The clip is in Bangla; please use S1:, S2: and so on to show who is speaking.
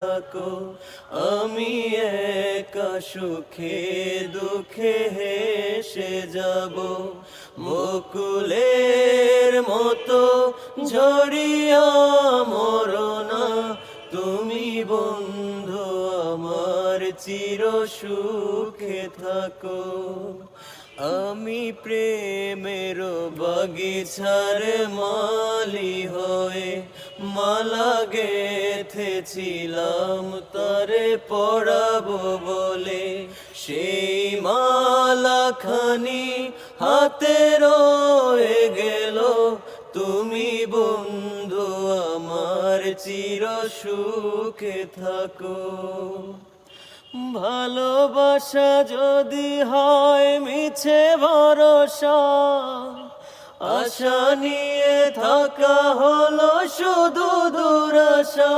S1: থাকো। আমি একা সুখে দুঃখে হেসে যাব, বকুলের মতো ঝরিয়া মরনা তুমি বন্ধু আমার চির সুখে থাকো। আমি প্রেমের বাগিচার মালি হয়ে মালা গেথেছিলাম তারে পরাবো বলে, সেই মালা খানি হাতে রয়ে গেল, তুমি বন্ধু আমার চির সুখে থাকো। ভালোবাসা যদি হয় মিছে ভরসা, আশা নিয়ে থাকা হলো শুধু দুরাশা।